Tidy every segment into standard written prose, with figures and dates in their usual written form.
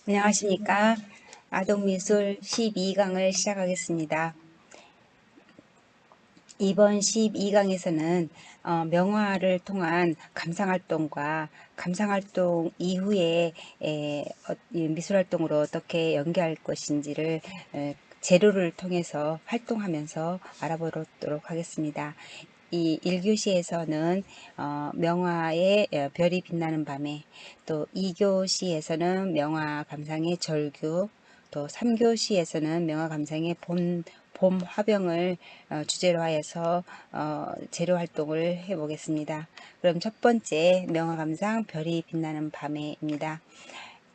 안녕하십니까. 아동미술 12강을 시작하겠습니다. 이번 12강에서는 명화를 통한 감상활동과 감상활동 이후에 이 미술활동으로 어떻게 연계할 것인지를 재료를 통해서 활동하면서 알아보도록 하겠습니다. 이 1교시에서는 명화의 별이 빛나는 밤에, 또 2교시에서는 명화 감상의 절규, 또 3교시에서는 명화 감상의 봄 화병을 주제로 하여서 재료 활동을 해보겠습니다. 그럼 첫 번째 명화 감상 별이 빛나는 밤에입니다.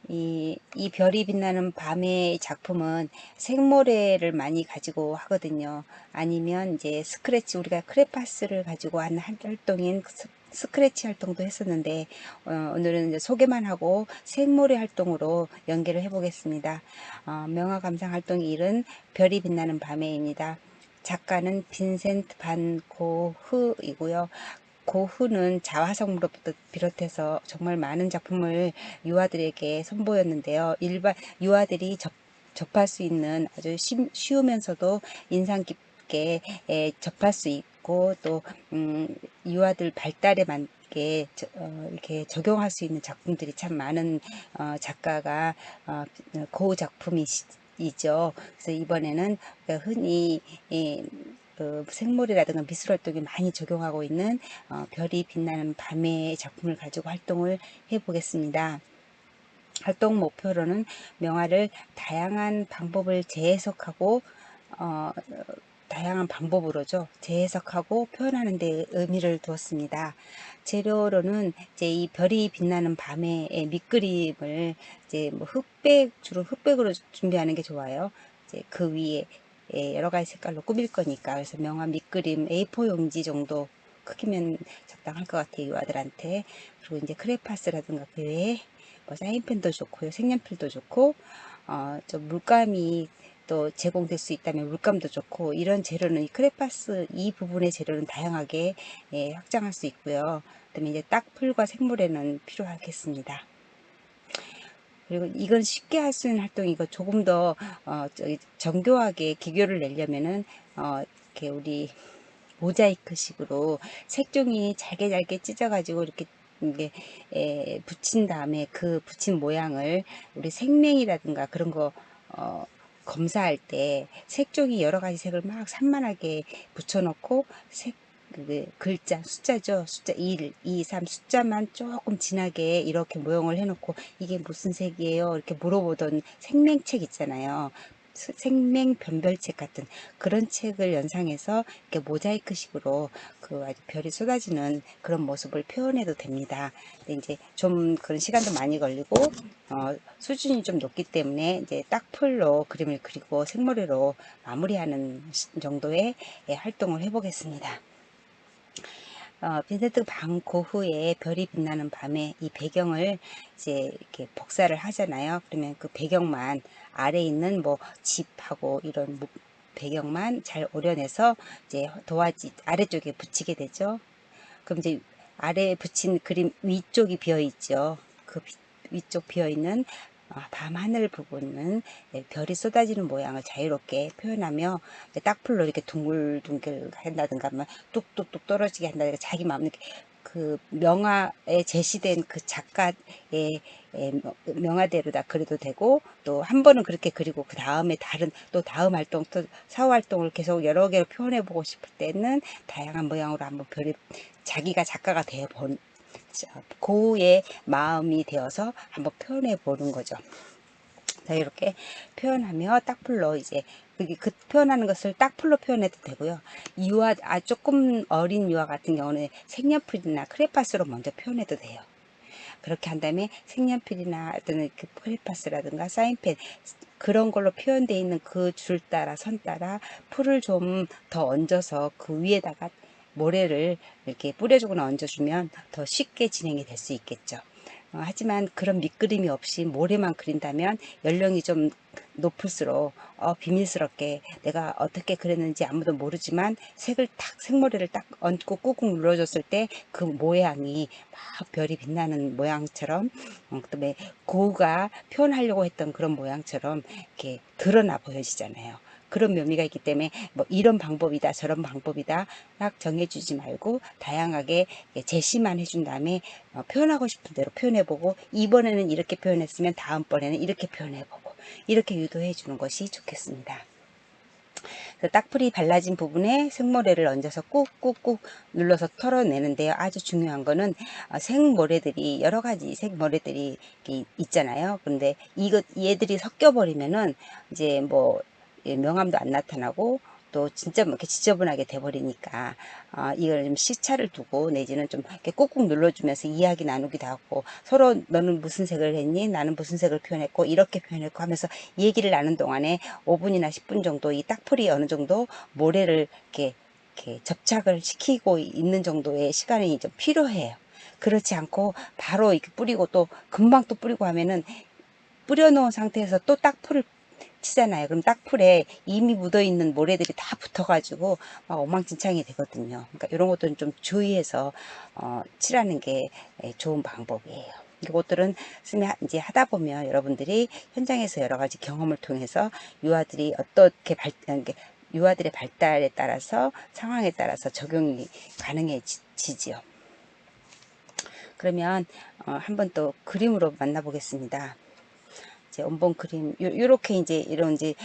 이 별이 빛나는 밤의 작품은 생모래를 많이 가지고 하거든요. 아니면 이제 스크래치, 우리가 크레파스를 가지고 한 활동인 스크래치 활동도 했었는데, 오늘은 이제 소개만 하고 생모래 활동으로 연계를 해보겠습니다. 명화 감상 활동 1은 별이 빛나는 밤에입니다. 작가는 빈센트 반 고흐이고요. 고흐는 자화상으로부터 비롯해서 정말 많은 작품을 유아들에게 선보였는데요. 일반 유아들이 접할 수 있는 아주 쉬우면서도 인상 깊게 접할 수 있고, 또 유아들 발달에 맞게 이렇게 적용할 수 있는 작품들이 참 많은 작가가 고흐 작품이죠. 그래서 이번에는 흔히 생물이라든가 미술 활동에 많이 적용하고 있는 별이 빛나는 밤의 작품을 가지고 활동을 해보겠습니다. 활동 목표로는 명화를 다양한 방법을 재해석하고 다양한 방법으로죠. 재해석하고 표현하는 데 의미를 두었습니다. 재료로는 이제 이 별이 빛나는 밤의 밑그림을 이제 뭐 주로 흑백으로 준비하는 게 좋아요. 이제 그 위에 여러 가지 색깔로 꾸밀 거니까. 그래서 명화 밑그림 A4 용지 정도 크기면 적당할 것 같아요, 유아들한테. 그리고 이제 크레파스라든가 그 외에 뭐 사인펜도 좋고요, 색연필도 좋고, 좀 물감이 또 제공될 수 있다면 물감도 좋고, 이런 재료는 이 크레파스 이 부분의 재료는 다양하게 확장할 수 있고요. 그다음에 이제 딱풀과 생물에는 필요하겠습니다. 그리고 이건 쉽게 할 수 있는 활동이고, 조금 더 정교하게 기교를 내려면은 이렇게 우리 모자이크식으로 색종이 잘게 잘게 찢어가지고 이렇게 이게 붙인 다음에 그 붙인 모양을 우리 생명이라든가 그런 거 검사할 때 색종이 여러 가지 색을 막 산만하게 붙여놓고 글자 숫자죠. 숫자 1, 2, 3 숫자만 조금 진하게 이렇게 모형을 해놓고 이게 무슨 색이에요? 이렇게 물어보던 생명책 있잖아요. 생명 변별책 같은 그런 책을 연상해서 이렇게 모자이크식으로 그 아주 별이 쏟아지는 그런 모습을 표현해도 됩니다. 근데 이제 좀 그런 시간도 많이 걸리고 수준이 좀 높기 때문에 이제 딱풀로 그림을 그리고 생머리로 마무리하는 정도의 활동을 해보겠습니다. 빈센트 반 고흐의 별이 빛나는 밤에 이 배경을 이제 이렇게 복사를 하잖아요. 그러면 그 배경만 아래 있는 뭐 집하고 이런 배경만 잘 오려내서 이제 도화지 아래쪽에 붙이게 되죠. 그럼 이제 아래에 붙인 그림 위쪽이 비어 있죠. 그 위쪽 비어 있는 밤하늘 부분은 별이 쏟아지는 모양을 자유롭게 표현하며 딱풀로 이렇게 둥글둥글 한다든가 뭐 뚝뚝뚝 떨어지게 한다든가 자기 마음 이렇게 그 명화에 제시된 그 작가의 명화대로 다 그려도 되고, 또 한 번은 그렇게 그리고 그 다음에 또 다음 활동 또 사후 활동을 계속 여러 개로 표현해 보고 싶을 때는 다양한 모양으로 한번 별이 자기가 작가가 되어 본 고우의 마음이 되어서 한번 표현해 보는 거죠. 자, 이렇게 표현하며 딱풀로 이제 그 표현하는 것을 딱풀로 표현해도 되고요. 조금 어린 유아 같은 경우는 색연필이나 크레파스로 먼저 표현해도 돼요. 그렇게 한 다음에 색연필이나 어떤 그 크레파스라든가 사인펜 그런 걸로 표현되어 있는 그 줄 따라 선 따라 풀을 좀 더 얹어서 그 위에다가 모래를 이렇게 뿌려주거나 얹어주면 더 쉽게 진행이 될 수 있겠죠. 하지만 그런 밑그림이 없이 모래만 그린다면 연령이 좀 높을수록 비밀스럽게 내가 어떻게 그렸는지 아무도 모르지만 색을 탁 색모래를 딱 얹고 꾹꾹 눌러줬을 때 그 모양이 막 별이 빛나는 모양처럼 그다음에 고우가 표현하려고 했던 그런 모양처럼 이렇게 드러나 보여지잖아요. 그런 묘미가 있기 때문에 뭐 이런 방법이다 저런 방법이다 딱 정해주지 말고 다양하게 제시만 해준 다음에 표현하고 싶은 대로 표현해보고 이번에는 이렇게 표현했으면 다음번에는 이렇게 표현해보고 이렇게 유도해 주는 것이 좋겠습니다. 딱풀이 발라진 부분에 생모래를 얹어서 꾹꾹꾹 눌러서 털어내는데요. 아주 중요한 거는 생모래들이 여러 가지 생모래들이 있잖아요. 그런데 얘들이 섞여 버리면은 이제 뭐 명암도 안 나타나고 또 진짜 뭐 이렇게 지저분하게 돼버리니까 이걸 좀 시차를 두고 내지는 좀 이렇게 꾹꾹 눌러주면서 이야기 나누기도 하고 서로 너는 무슨 색을 했니? 나는 무슨 색을 표현했고 이렇게 표현했고 하면서 얘기를 나눈 동안에 5분이나 10분 정도 이 딱풀이 어느 정도 모래를 이렇게 접착을 시키고 있는 정도의 시간이 좀 필요해요. 그렇지 않고 바로 이렇게 뿌리고 또 금방 또 뿌리고 하면은 뿌려놓은 상태에서 또 딱풀을 치잖아요. 그럼 딱풀에 이미 묻어있는 모래들이 다 붙어가지고 막 엉망진창이 되거든요. 그러니까 이런 것들은 좀 주의해서 칠하는 게 좋은 방법이에요. 이것들은 이제 하다 보면 여러분들이 현장에서 여러 가지 경험을 통해서 유아들이 어떻게 유아들의 발달에 따라서 상황에 따라서 적용이 가능해지지요. 그러면 한번 또 그림으로 만나보겠습니다. 이제 원본 그림 요렇게 이제 이런 이제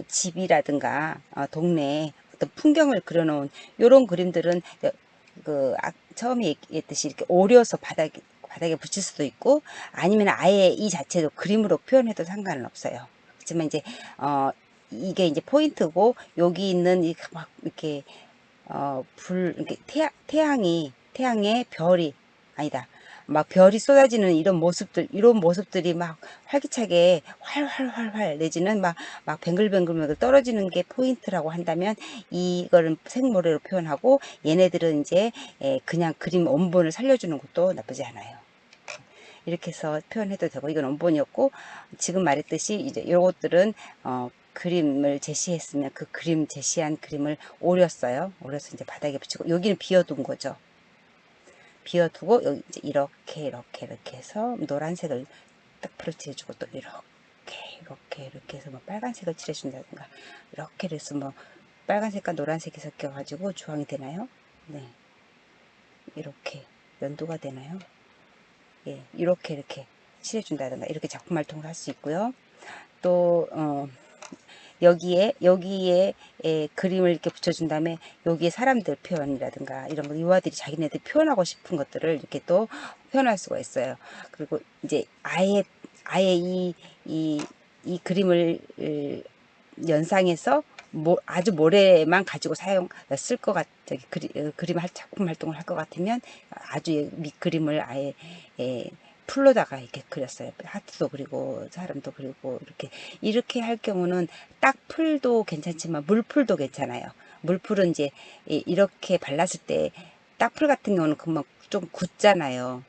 집이라든가 동네 어떤 풍경을 그려놓은 요런 그림들은 처음에 얘기했듯이 이렇게 오려서 바닥에 붙일 수도 있고 아니면 아예 이 자체도 그림으로 표현해도 상관은 없어요. 그렇지만 이제 이게 이제 포인트고 여기 있는 이 막 이렇게 이렇게 태양의 별이 아니다. 막 별이 쏟아지는 이런 모습들이 막 활기차게 활활활활 내지는 막 뱅글뱅글 떨어지는 게 포인트라고 한다면 이거는 생모래로 표현하고 얘네들은 이제 그냥 그림 원본을 살려주는 것도 나쁘지 않아요. 이렇게 해서 표현해도 되고 이건 원본이었고 지금 말했듯이 이제 요것들은 그림을 제시했으면 그 그림 제시한 그림을 오렸어요. 오려서 이제 바닥에 붙이고 여기는 비워둔 거죠. 비워두고 여기 이제 이렇게 해서 노란색을 딱 풀어칠해주고 또 이렇게 해서 뭐 빨간색을 칠해준다든가 이렇게 해서 뭐 빨간색과 노란색이 섞여가지고 주황이 되나요? 네, 이렇게 연두가 되나요? 예, 이렇게 칠해준다든가 이렇게 작품 활동을 할 수 있고요. 또 여기에 그림을 이렇게 붙여준 다음에 여기에 사람들 표현이라든가 이런 거 유아들이 자기네들 표현하고 싶은 것들을 이렇게 또 표현할 수가 있어요. 그리고 이제 아예 이 그림을 연상해서 아주 모래만 가지고 쓸 것 저기 그림 작품 활동을 할 것 같으면 아주 밑그림을 아예 풀로다가 이렇게 그렸어요. 하트도 그리고 사람도 그리고 이렇게 할 경우는 딱풀도 괜찮지만 물풀도 괜찮아요. 물풀은 이제 이렇게 발랐을 때 딱풀 같은 경우는 금방 좀 굳잖아요.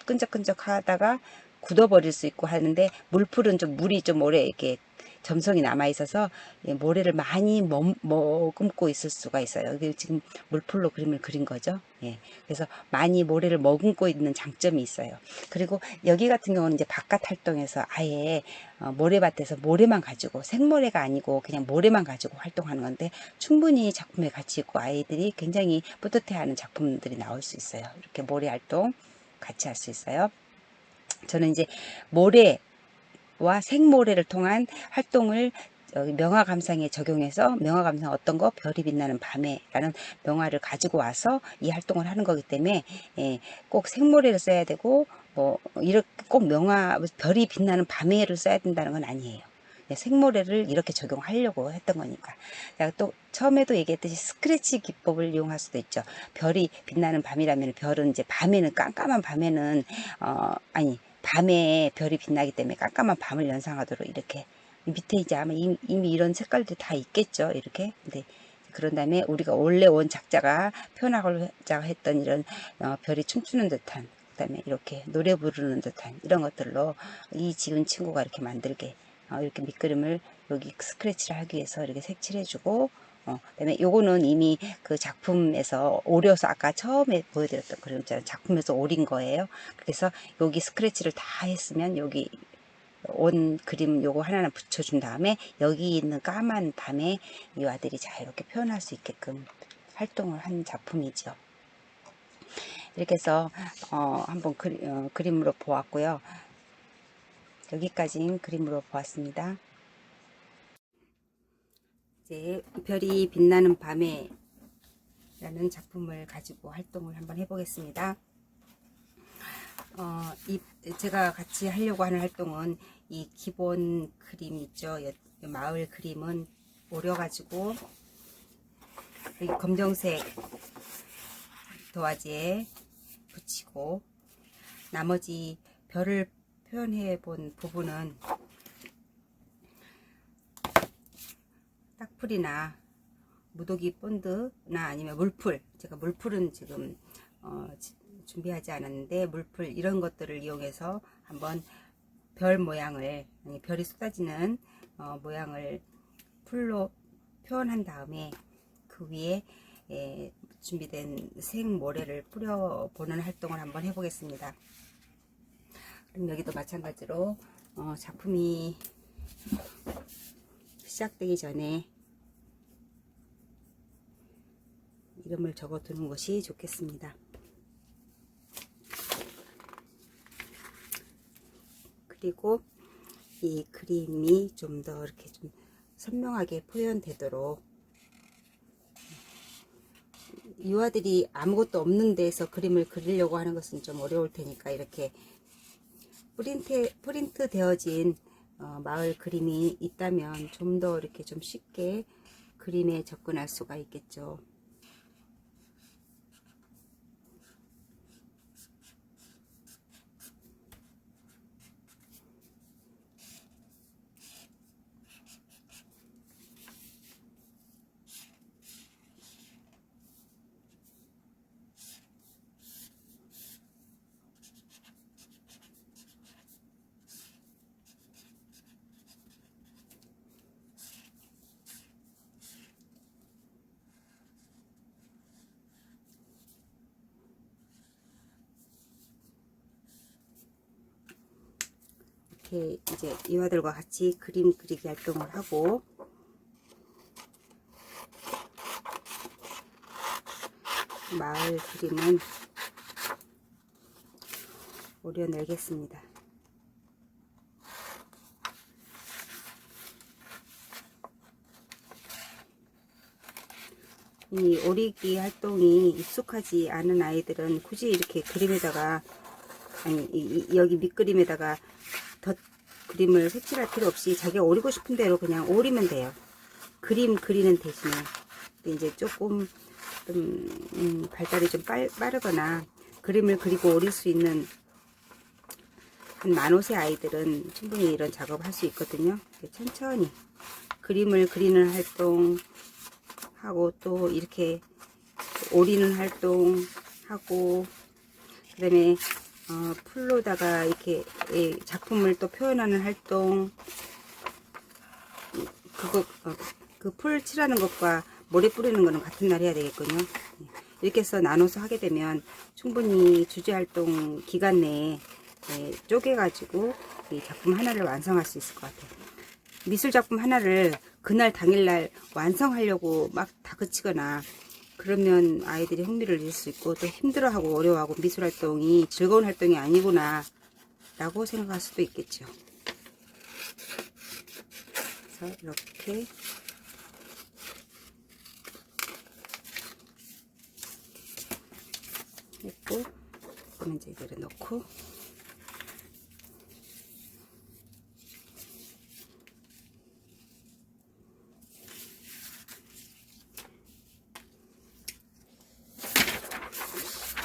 끈적끈적 하다가 굳어버릴 수 있고 하는데 물풀은 좀 물이 좀 오래 이렇게 점성이 남아 있어서 모래를 많이 머금고 있을 수가 있어요. 이게 지금 물풀로 그림을 그린 거죠. 예. 그래서 많이 모래를 머금고 있는 장점이 있어요. 그리고 여기 같은 경우는 이제 바깥 활동에서 아예 모래밭에서 모래만 가지고 생모래가 아니고 그냥 모래만 가지고 활동하는 건데 충분히 작품에 가치 있고 아이들이 굉장히 뿌듯해하는 작품들이 나올 수 있어요. 이렇게 모래 활동 같이 할 수 있어요. 저는 이제 모래와 생모래를 통한 활동을 명화감상에 적용해서 명화감상 어떤 거 별이 빛나는 밤에라는 명화를 가지고 와서 이 활동을 하는 거기 때문에 꼭 생모래를 써야 되고 뭐 이렇게 꼭 별이 빛나는 밤에를 써야 된다는 건 아니에요. 생모래를 이렇게 적용하려고 했던 거니까. 제가 또 처음에도 얘기했듯이 스크래치 기법을 이용할 수도 있죠. 별이 빛나는 밤이라면 별은 이제 밤에는 깜깜한 밤에는 아니 밤에 별이 빛나기 때문에 깜깜한 밤을 연상하도록 이렇게 밑에 이제 아마 이미 이런 색깔도 다 있겠죠. 이렇게. 근데 그런 다음에 우리가 원래 원 작자가 표현하고자 했던 이런 별이 춤추는 듯한 그다음에 이렇게 노래 부르는 듯한 이런 것들로 이 지은 친구가 이렇게 만들게 이렇게 밑그림을 여기 스크래치를 하기 위해서 이렇게 색칠해주고 그다음에 요거는 이미 그 작품에서 오려서 아까 처음에 보여드렸던 그림 있잖아요. 작품에서 오린 거예요. 그래서 여기 스크래치를 다 했으면 여기 온 그림 요거 하나는 붙여준 다음에 여기 있는 까만 밤에 이 아들이 자유롭게 표현할 수 있게끔 활동을 한 작품이죠. 이렇게 해서 한번 그림으로 보았고요. 여기까지 그림으로 보았습니다. 이제 별이 빛나는 밤에 라는 작품을 가지고 활동을 한번 해보겠습니다. 제가 같이 하려고 하는 활동은 이 기본 그림 있죠. 마을 그림은 오려가지고 이 검정색 도화지에 붙이고 나머지 별을 표현해 본 부분은 딱풀이나 무더기 본드나 아니면 물풀, 제가 물풀은 지금 준비하지 않았는데 물풀 이런 것들을 이용해서 한번 별 모양을, 별이 쏟아지는 모양을 풀로 표현한 다음에 그 위에 준비된 생모래를 뿌려보는 활동을 한번 해보겠습니다. 그럼 여기도 마찬가지로 작품이 시작되기 전에 이름을 적어 두는 것이 좋겠습니다. 그리고 이 그림이 좀 더 이렇게 좀 선명하게 표현되도록 유아들이 아무것도 없는 데서 그림을 그리려고 하는 것은 좀 어려울 테니까 이렇게 프린트 되어진 마을 그림이 있다면 좀 더 이렇게 좀 쉽게 그림에 접근할 수가 있겠죠. 이렇게 이제 이와들과 같이 그림 그리기 활동을 하고 마을 그림은 오려내겠습니다. 이 오리기 활동이 익숙하지 않은 아이들은 굳이 이렇게 그림에다가 여기 밑그림에다가 덧 그림을 색칠할 필요 없이 자기가 오리고 싶은 대로 그냥 오리면 돼요. 그림 그리는 대신에. 근데 이제 조금 발달이 좀 빠르거나 그림을 그리고 오릴 수 있는 한 만옷의 아이들은 충분히 이런 작업을 할 수 있거든요. 천천히 그림을 그리는 활동 하고 또 이렇게 오리는 활동 하고 그 다음에 풀로다가 이렇게 작품을 또 표현하는 활동, 그 풀 칠하는 것과 모래 뿌리는 거는 같은 날 해야 되겠군요. 이렇게 해서 나눠서 하게 되면 충분히 주제활동 기간 내에 쪼개가지고 이 작품 하나를 완성할 수 있을 것 같아요. 미술 작품 하나를 그날 당일날 완성하려고 막 다그치거나 그러면 아이들이 흥미를 잃을 수 있고 또 힘들어하고 어려워하고 미술활동이 즐거운 활동이 아니구나 라고 생각할 수도 있겠죠. 그래서 이렇게 했고 그러면 이제 이거를 넣고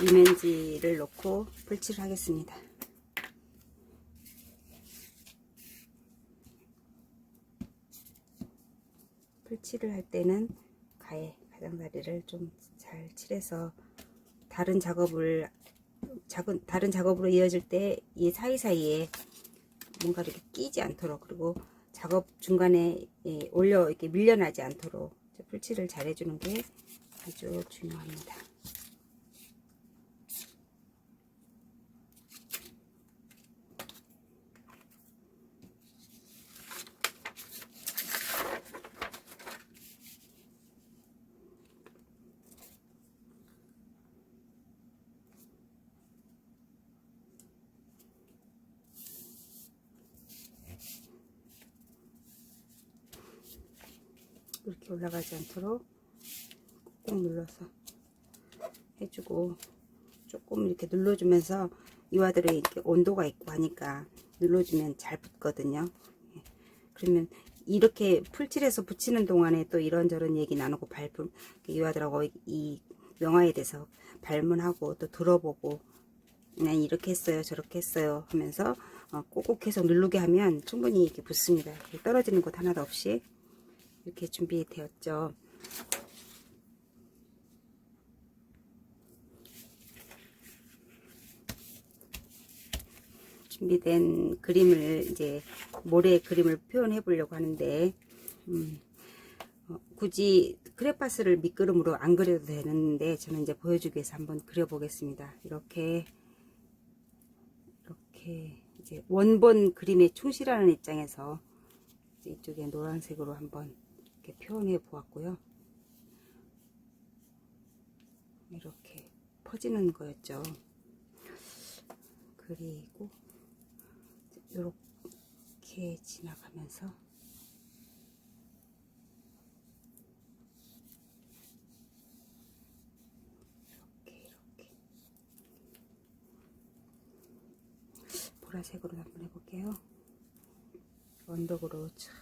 이면지를 넣고 풀칠을 하겠습니다. 풀칠을 할 때는 가장자리를 좀 잘 칠해서 다른 작업을 다른 작업으로 이어질 때 이 사이사이에 뭔가 이렇게 끼지 않도록, 그리고 작업 중간에 올려 이렇게 밀려나지 않도록 풀칠을 잘 해주는 게 아주 중요합니다. 이렇게 올라가지 않도록 꾹 눌러서 해주고, 조금 이렇게 눌러주면서 이와들에 이렇게 온도가 있고 하니까 눌러주면 잘 붙거든요. 그러면 이렇게 풀칠해서 붙이는 동안에 또 이런저런 얘기 나누고 이와들하고 이 명화에 대해서 발문하고 또 들어보고, 그냥 이렇게 했어요 저렇게 했어요 하면서 꼭꼭 계속 누르게 하면 충분히 이렇게 붙습니다. 떨어지는 곳 하나도 없이 이렇게 준비되었죠. 준비된 그림을 이제 모래 그림을 표현해 보려고 하는데, 굳이 크레파스를 밑그림으로 안 그려도 되는데 저는 이제 보여주기 위해서 한번 그려 보겠습니다. 이렇게 이제 원본 그림에 충실하는 입장에서 이쪽에 노란색으로 한번 이렇게 표현해 보았고요. 이렇게 퍼지는 거였죠. 그리고 이렇게 지나가면서 이렇게 보라색으로 한번 해볼게요. 언덕으로 쫙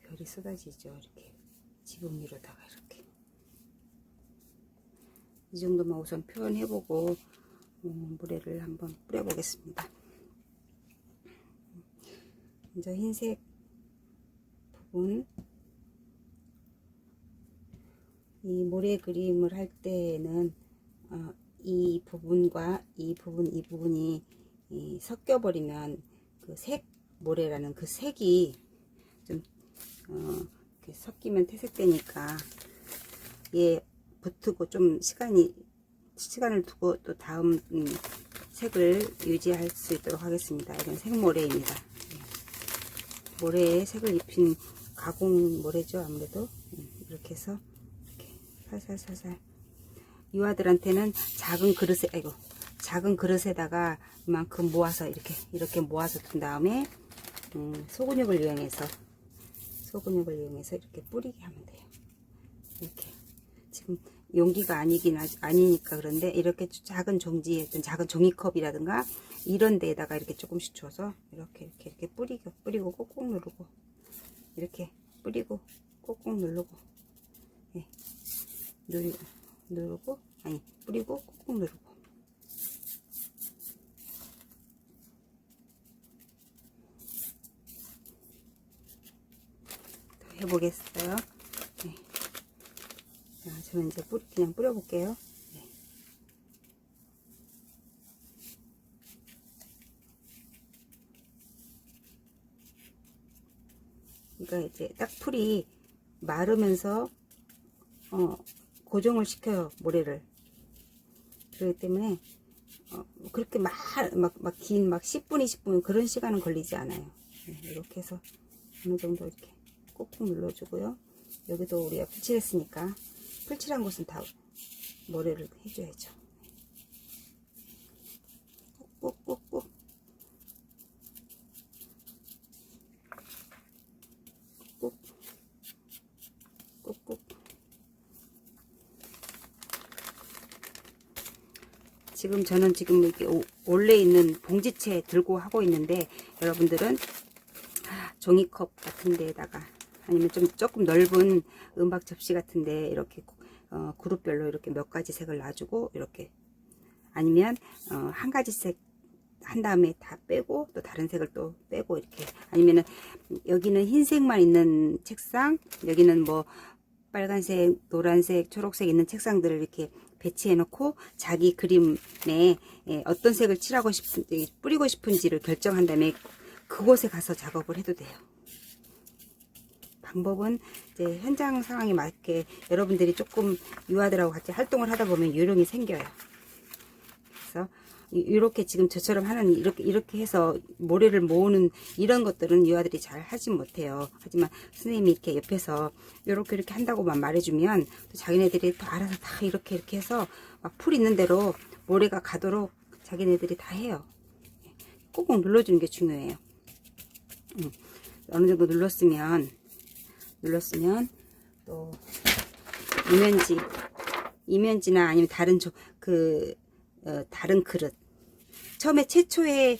별이 쏟아지죠. 이렇게 지붕 위로다가 이렇게 이 정도만 우선 표현해보고 모래를 한번 뿌려보겠습니다. 먼저 흰색 부분, 이 모래 그림을 할 때는 이 부분과 이 부분이 섞여 버리면 그 색 모래라는 그 색이 좀 이렇게 섞이면 퇴색되니까 얘 붙고 좀 시간을 두고 또 다음 색을 유지할 수 있도록 하겠습니다. 이건 색모래입니다. 모래에 색을 입힌 가공 모래죠. 아무래도 이렇게 해서 이렇게 살살살살 이와들한테는 작은 그릇에다가 이만큼 모아서 이렇게 모아서 둔 다음에 소근육을 이용해서 이렇게 뿌리게 하면 돼요. 이렇게 지금 용기가 아니니까 그런데 이렇게 작은 종지에 작은 종이컵이라든가 이런 데에다가 이렇게 조금씩 줘서 이렇게 뿌리고 꾹꾹 누르고 이렇게 뿌리고 꾹꾹 누르고 뿌리고 꾹꾹 누르고 더 해보겠어요. 네. 자, 저는 이제 그냥 뿌려볼게요. 네. 그러니까 이제 딱 풀이 마르면서 고정을 시켜요, 모래를. 그렇기 때문에 그렇게 긴 10분 20분 그런 시간은 걸리지 않아요. 네, 이렇게 해서 어느 정도 이렇게 꾹꾹 눌러주고요. 여기도 우리가 풀칠했으니까 풀칠한 곳은 다 모래를 해줘야죠. 꾹꾹꾹꾹 꾹꾹. 저는 이렇게 원래 있는 봉지채 들고 하고 있는데, 여러분들은 종이컵 같은 데에다가 아니면 조금 넓은 은박 접시 같은데 이렇게 그룹별로 이렇게 몇 가지 색을 놔주고, 이렇게 아니면 한 가지 색 한 다음에 다 빼고 또 다른 색을 또 빼고, 이렇게 아니면은 여기는 흰색만 있는 책상, 여기는 뭐 빨간색, 노란색, 초록색 있는 책상들을 이렇게 배치해 놓고 자기 그림에 어떤 색을 칠하고 싶은지 뿌리고 싶은지를 결정한 다음에 그곳에 가서 작업을 해도 돼요. 방법은 이제 현장 상황에 맞게 여러분들이 조금 유아들하고 같이 활동을 하다 보면 요령이 생겨요. 그래서 이렇게 지금 저처럼 하는 이렇게 해서 모래를 모으는 이런 것들은 유아들이 잘 하지 못해요. 하지만 선생님이 이렇게 옆에서 이렇게 한다고만 말해주면 또 자기네들이 또 알아서 다 이렇게 해서 막 풀 있는 대로 모래가 가도록 자기네들이 다 해요. 꾹꾹 눌러주는 게 중요해요. 어느 정도 눌렀으면 또 이면지나 아니면 다른 다른 그릇, 처음에 최초에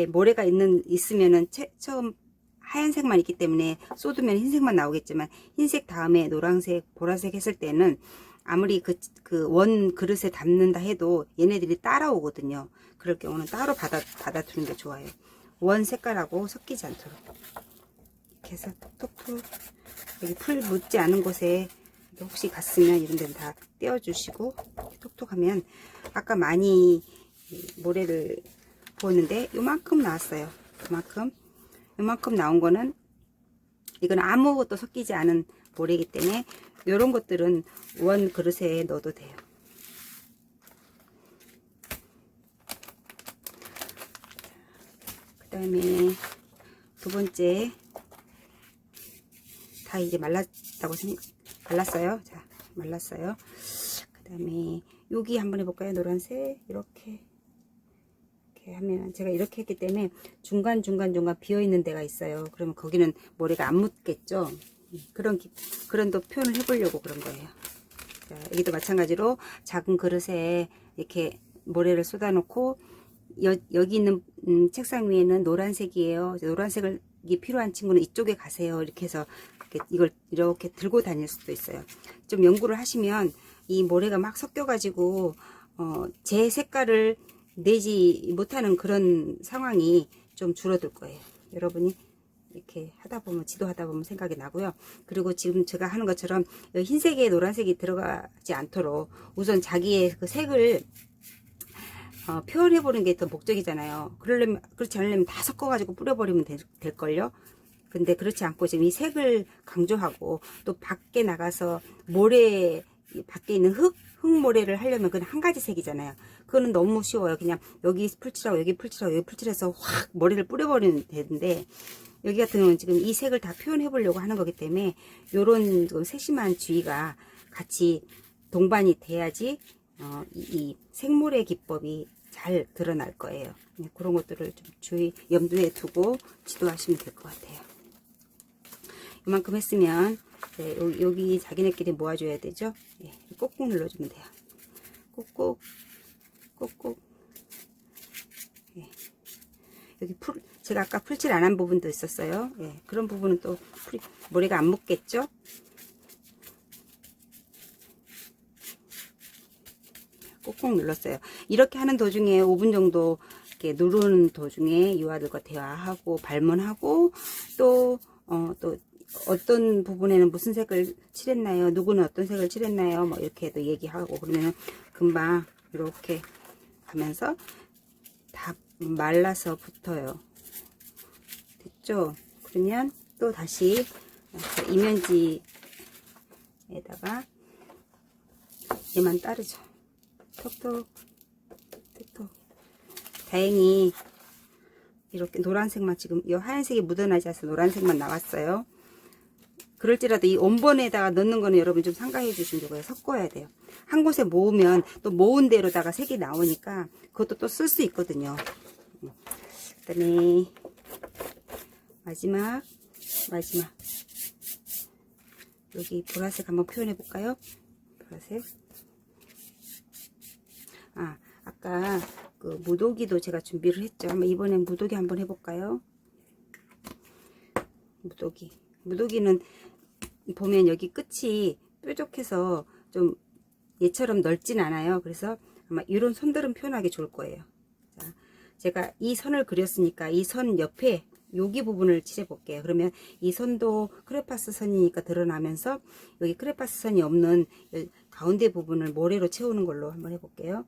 모래가 있으면은 처음 하얀색만 있기 때문에 쏟으면 흰색만 나오겠지만 흰색 다음에 노란색, 보라색 했을 때는 아무리 그 원 그릇에 담는다 해도 얘네들이 따라오거든요. 그럴 경우는 따로 받아두는 게 좋아요. 원 색깔하고 섞이지 않도록 이렇게 해서 톡톡톡 여기 풀 묻지 않은 곳에 혹시 갔으면 이런 데는 다 떼어주시고 톡톡 하면 아까 많이 모래를 부었는데 요만큼 나왔어요. 요만큼 나온 거는 이건 아무것도 섞이지 않은 모래이기 때문에 요런 것들은 원 그릇에 넣어도 돼요. 그 다음에 두 번째 다 이제 말랐어요. 자, 말랐어요. 그 다음에 여기 한번 해볼까요? 노란색 이렇게 하면 제가 이렇게 했기 때문에 중간 비어있는 데가 있어요. 그러면 거기는 모래가 안 묻겠죠. 그런 또 표현을 해보려고 그런 거예요. 자, 여기도 마찬가지로 작은 그릇에 이렇게 모래를 쏟아놓고 여기 있는 책상 위에는 노란색이에요. 노란색이 필요한 친구는 이쪽에 가세요. 이렇게 해서 이걸 이렇게 들고 다닐 수도 있어요. 좀 연구를 하시면 이 모래가 막 섞여가지고 제 색깔을 내지 못하는 그런 상황이 좀 줄어들 거예요. 여러분이 이렇게 지도하다 보면 생각이 나고요. 그리고 지금 제가 하는 것처럼 흰색에 노란색이 들어가지 않도록 우선 자기의 그 색을 표현해보는 게 더 목적이잖아요. 그렇지 않으려면 다 섞어가지고 뿌려버리면 될걸요. 근데 그렇지 않고 지금 이 색을 강조하고 또 밖에 나가서 밖에 있는 흙모래를 하려면 그건 한 가지 색이잖아요. 그거는 너무 쉬워요. 그냥 여기 풀칠하고 여기 풀칠하고 여기 풀칠해서 확 모래를 뿌려버리면 되는데 여기 같은 경우는 지금 이 색을 다 표현해 보려고 하는 거기 때문에 요런 세심한 주의가 같이 동반이 돼야지 이 색모래 기법이 잘 드러날 거예요. 그런 것들을 좀 염두에 두고 지도하시면 될 것 같아요. 이만큼 했으면 여기 자기네끼리 모아줘야 되죠. 꾹꾹 눌러주면 돼요. 꾹꾹. 여기 제가 아까 풀칠 안 한 부분도 있었어요. 그런 부분은 또 모래가 안 묻겠죠. 꾹꾹 눌렀어요. 이렇게 하는 도중에 5분 정도 이렇게 누르는 도중에 유아들과 대화하고 발문하고 또 어떤 부분에는 무슨 색을 칠했나요? 누구는 어떤 색을 칠했나요? 뭐 이렇게도 얘기하고 그러면 금방 이렇게 하면서 다 말라서 붙어요. 됐죠? 그러면 또 다시 이면지에다가 얘만 따르죠. 톡톡. 다행히 이렇게 노란색만 지금 이 하얀색이 묻어나지 않아서 노란색만 나왔어요. 그럴지라도 이 원본에다가 넣는 거는 여러분 좀 삼가해 주시면 되고요. 섞어야 돼요. 한 곳에 모으면 또 모은 대로다가 색이 나오니까 그것도 또 쓸 수 있거든요. 그 다음에 마지막 여기 보라색 한번 표현해 볼까요? 보라색. 아까 그 무도기도 제가 준비를 했죠. 이번엔 무도기 한번 해볼까요? 무도기는 보면 여기 끝이 뾰족해서 좀 얘처럼 넓진 않아요. 그래서 아마 이런 선들은 표현하기 좋을 거예요. 자, 제가 이 선을 그렸으니까 이 선 옆에 여기 부분을 칠해 볼게요. 그러면 이 선도 크레파스 선이니까 드러나면서 여기 크레파스 선이 없는 가운데 부분을 모래로 채우는 걸로 한번 해볼게요.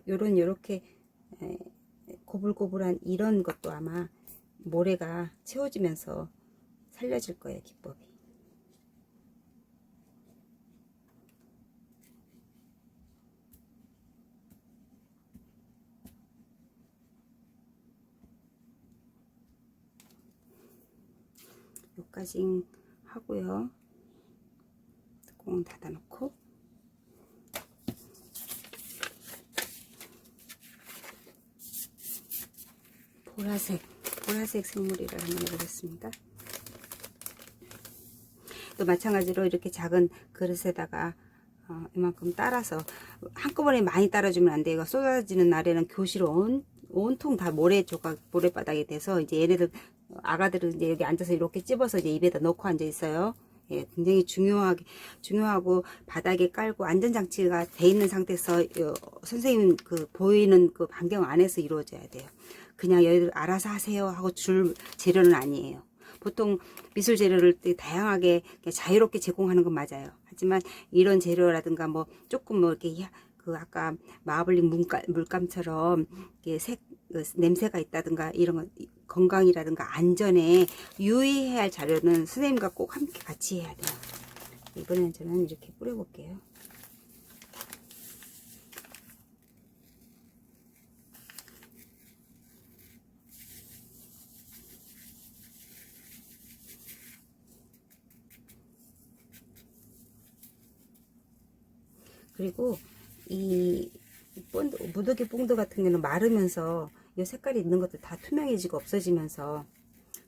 요렇게 고불고불한 이런 것도 아마 모래가 채워지면서 살려질 거예요, 기법이. 여기까지 하고요. 뚜껑 닫아놓고 보라색 생물이를 한번 해보겠습니다. 또 마찬가지로 이렇게 작은 그릇에다가 이만큼 따라서 한꺼번에 많이 따라주면 안 돼요. 쏟아지는 날에는 교실 온통 다 모래바닥이 돼서 이제 얘네들 아가들은 이제 여기 앉아서 이렇게 찝어서 이제 입에다 넣고 앉아 있어요. 예, 굉장히 중요하고 바닥에 깔고 안전장치가 돼 있는 상태에서 선생님 그 보이는 그 반경 안에서 이루어져야 돼요. 그냥 여기들 알아서 하세요 하고 줄 재료는 아니에요. 보통 미술 재료를 다양하게 자유롭게 제공하는 건 맞아요. 하지만 이런 재료라든가 뭐 조금 뭐 이렇게 그 아까 마블링 물감처럼 냄새가 있다든가 이런 거 건강이라든가 안전에 유의해야 할 자료는 선생님과 꼭 함께 같이 해야 돼요. 이번엔 저는 이렇게 뿌려볼게요. 그리고 이 무더기 뽕도 같은 경우는 마르면서 이 색깔이 있는 것도 다 투명해지고 없어지면서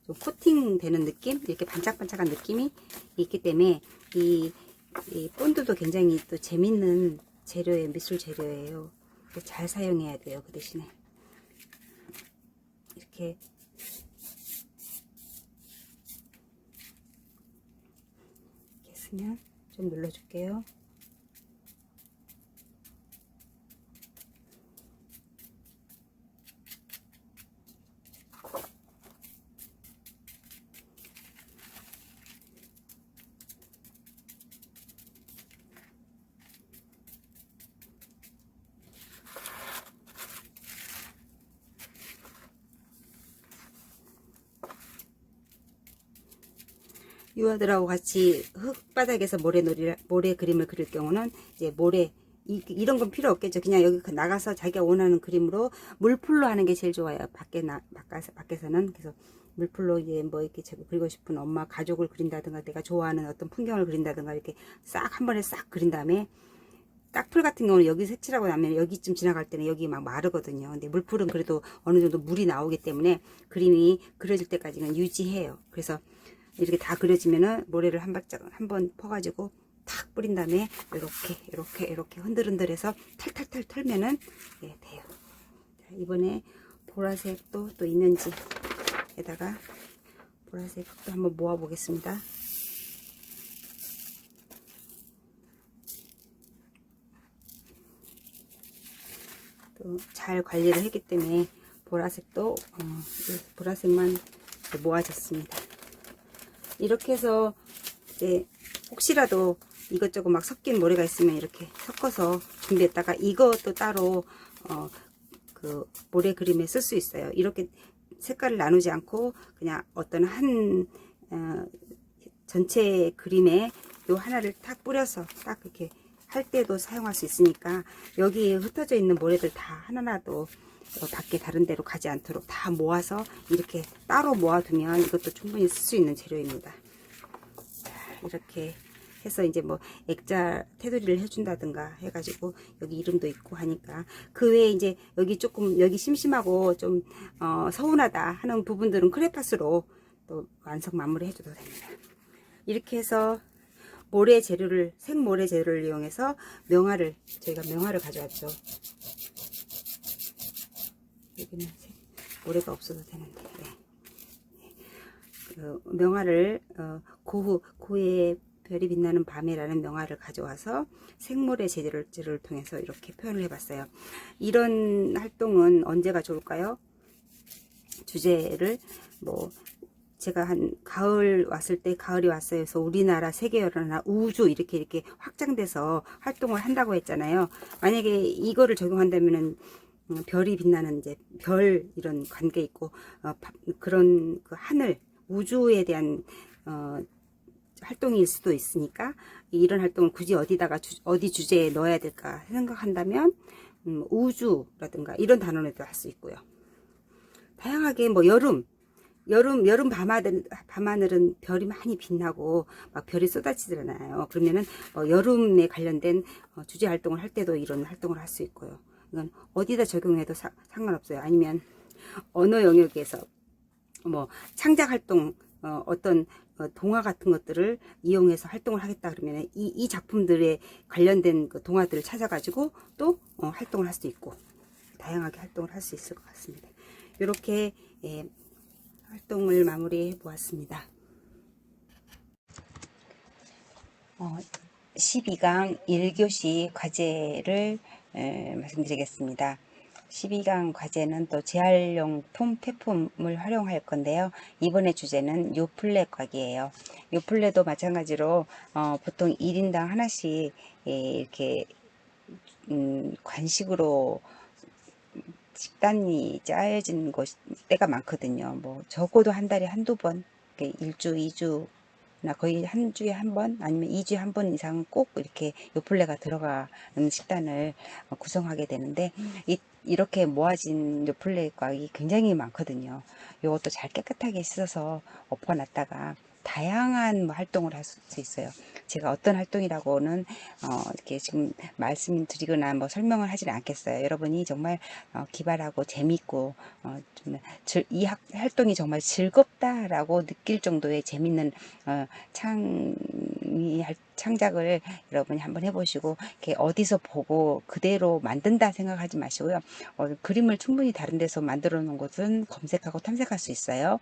좀 코팅 되는 느낌? 이렇게 반짝반짝한 느낌이 있기 때문에 이 본드도 굉장히 또 재밌는 재료예요. 미술 재료예요. 잘 사용해야 돼요. 그 대신에 이렇게 쓰면 좀 눌러줄게요. 유아들하고 같이 흙바닥에서 모래 그림을 그릴 경우는 이제 이런 건 필요 없겠죠. 그냥 여기 나가서 자기가 원하는 그림으로 물풀로 하는 게 제일 좋아요. 밖에서는. 그래서 물풀로 이제 뭐 이렇게 제가 그리고 싶은 엄마 가족을 그린다든가 내가 좋아하는 어떤 풍경을 그린다든가 이렇게 싹 한 번에 싹 그린 다음에 딱풀 같은 경우는 여기 색칠하고 나면 여기쯤 지나갈 때는 여기 막 마르거든요. 근데 물풀은 그래도 어느 정도 물이 나오기 때문에 그림이 그려질 때까지는 유지해요. 그래서 이렇게 다 그려지면은 모래를 한 번 퍼가지고 탁 뿌린 다음에 이렇게 흔들흔들해서 탈탈탈 털면은 예, 돼요. 자, 이번에 보라색도 또 이면지에다가 보라색도 한번 모아 보겠습니다. 또 잘 관리를 했기 때문에 보라색도 보라색만 모아졌습니다. 이렇게 해서 이제 혹시라도 이것저것 막 섞인 모래가 있으면 이렇게 섞어서 준비했다가 이것도 따로 그 모래 그림에 쓸 수 있어요. 이렇게 색깔을 나누지 않고 그냥 어떤 전체 그림에 요 하나를 탁 뿌려서 딱 이렇게 할 때도 사용할 수 있으니까 여기 흩어져 있는 모래들 다 하나라도 밖에 다른 데로 가지 않도록 다 모아서 이렇게 따로 모아두면 이것도 충분히 쓸 수 있는 재료입니다. 자, 이렇게 해서 이제 뭐 액자 테두리를 해준다든가 해가지고 여기 이름도 있고 하니까 그 외에 이제 여기 조금 여기 심심하고 좀 서운하다 하는 부분들은 크레파스로 또 완성 마무리 해줘도 됩니다. 이렇게 해서 생모래 재료를 이용해서 저희가 명화를 가져왔죠. 여기는 모래가 없어도 되는데 명화를 고의 별이 빛나는 밤에라는 명화를 가져와서 생모래 재료를 통해서 이렇게 표현을 해봤어요. 이런 활동은 언제가 좋을까요? 주제를 뭐 제가 한 가을 왔을 때 가을이 왔어요. 그래서 우리나라 세계여론이나 우주 이렇게 확장돼서 활동을 한다고 했잖아요. 만약에 이거를 적용한다면은 별이 빛나는 이제 별 이런 관계 있고 그런 그 하늘 우주에 대한 활동일 수도 있으니까 이런 활동을 굳이 어디다가 어디 주제에 넣어야 될까 생각한다면 우주라든가 이런 단어로도 할 수 있고요. 다양하게 뭐 여름 밤하늘은 별이 많이 빛나고 막 별이 쏟아지잖아요. 그러면은 여름에 관련된 주제 활동을 할 때도 이런 활동을 할 수 있고요. 이건 어디다 적용해도 상관없어요. 아니면 언어 영역에서 뭐 창작 활동 어떤 동화 같은 것들을 이용해서 활동을 하겠다 그러면 이 작품들에 관련된 그 동화들을 찾아가지고 또 활동을 할 수 있고 다양하게 활동을 할 수 있을 것 같습니다. 이렇게 활동을 마무리해 보았습니다. 12강 1교시 과제를 말씀드리겠습니다. 12강 과제는 또 재활용품 폐품을 활용할 건데요. 이번에 주제는 요플레 곽이에요. 요플레도 마찬가지로 보통 1인당 하나씩 이렇게 관식으로 식단이 짜여진 때가 많거든요. 뭐 적어도 한 달에 한두 번, 1주, 2주 나 거의 한 주에 한 번 아니면 2주에 한 번 이상 꼭 이렇게 요플레가 들어가는 식단을 구성하게 되는데 이렇게 모아진 요플레 곽이 굉장히 많거든요. 이것도 잘 깨끗하게 씻어서 엎어놨다가 다양한 활동을 할 수 있어요. 제가 어떤 활동이라고는 이렇게 지금 말씀드리거나 뭐 설명을 하지는 않겠어요. 여러분이 정말 기발하고 재밌고 이 활동이 정말 즐겁다라고 느낄 정도의 재밌는 창작을 여러분이 한번 해보시고 이렇게 어디서 보고 그대로 만든다 생각하지 마시고요. 그림을 충분히 다른 데서 만들어 놓은 곳은 검색하고 탐색할 수 있어요.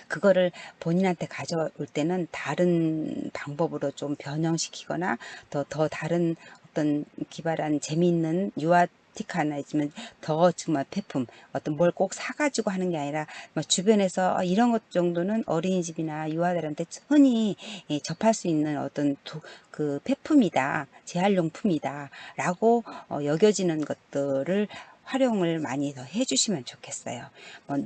그거를 본인한테 가져올 때는 다른 방법으로 좀 변형시키거나 더 다른 어떤 기발한 재미있는 유아틱한 아니면 더 정말 폐품 어떤 뭘 꼭 사가지고 하는 게 아니라 뭐 주변에서 이런 것 정도는 어린이집이나 유아들한테 흔히 접할 수 있는 어떤 그 폐품이다 재활용품이다 라고 여겨지는 것들을 활용을 많이 더 해주시면 좋겠어요.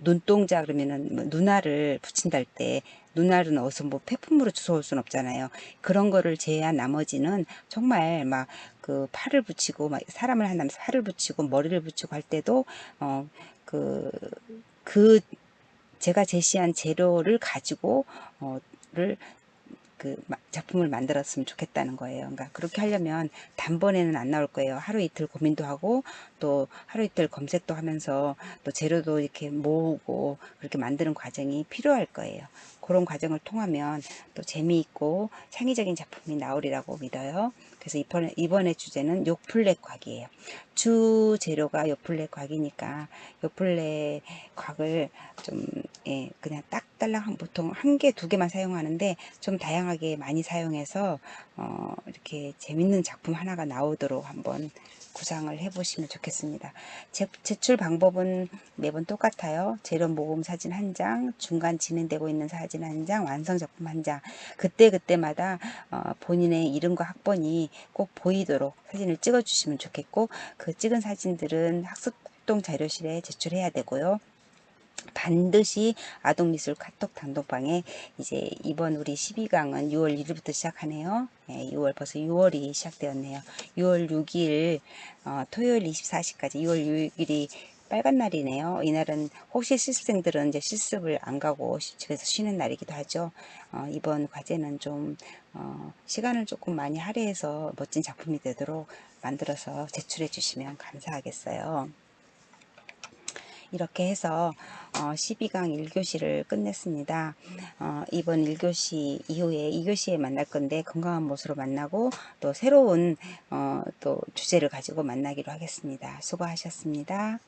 눈동자 그러면은 눈알을 붙인다 할 때 눈알은 어디서 뭐 폐품으로 주워올 수는 없잖아요. 그런 거를 제외한 나머지는 정말 막 그 팔을 붙이고 막 사람을 한다면 팔을 붙이고 머리를 붙이고 할 때도 그 제가 제시한 재료를 가지고 를 작품을 만들었으면 좋겠다는 거예요. 그러니까 그렇게 하려면 단번에는 안 나올 거예요. 하루 이틀 고민도 하고 또 하루 이틀 검색도 하면서 또 재료도 이렇게 모으고 그렇게 만드는 과정이 필요할 거예요. 그런 과정을 통하면 또 재미있고 창의적인 작품이 나오리라고 믿어요. 그래서 이번에 주제는 요플레 곽이에요. 주 재료가 요플레 곽이니까 요플레 곽을 좀 그냥 딱 달랑 보통 한 개, 두 개만 사용하는데 좀 다양하게 많이 사용해서 이렇게 재밌는 작품 하나가 나오도록 한번 구상을 해보시면 좋겠습니다. 제출 방법은 매번 똑같아요. 재료 모금 사진 한 장, 중간 진행되고 있는 사진 한 장, 완성 작품 한 장. 그때마다 본인의 이름과 학번이 꼭 보이도록 사진을 찍어 주시면 좋겠고 그 찍은 사진들은 학습활동 자료실에 제출해야 되고요. 반드시 아동미술 카톡 단톡방에 이제 이번 우리 12강은 6월 1일부터 시작하네요. 6월 벌써 6월이 시작되었네요. 6월 6일 토요일 24시까지 6월 6일이 빨간 날이네요. 이날은 혹시 실습생들은 이제 실습을 안 가고 집에서 쉬는 날이기도 하죠. 이번 과제는 좀 시간을 조금 많이 할애해서 멋진 작품이 되도록 만들어서 제출해 주시면 감사하겠어요. 이렇게 해서 12강 1교시를 끝냈습니다. 이번 1교시 이후에 2교시에 만날 건데 건강한 모습으로 만나고 또 새로운 또 주제를 가지고 만나기로 하겠습니다. 수고하셨습니다.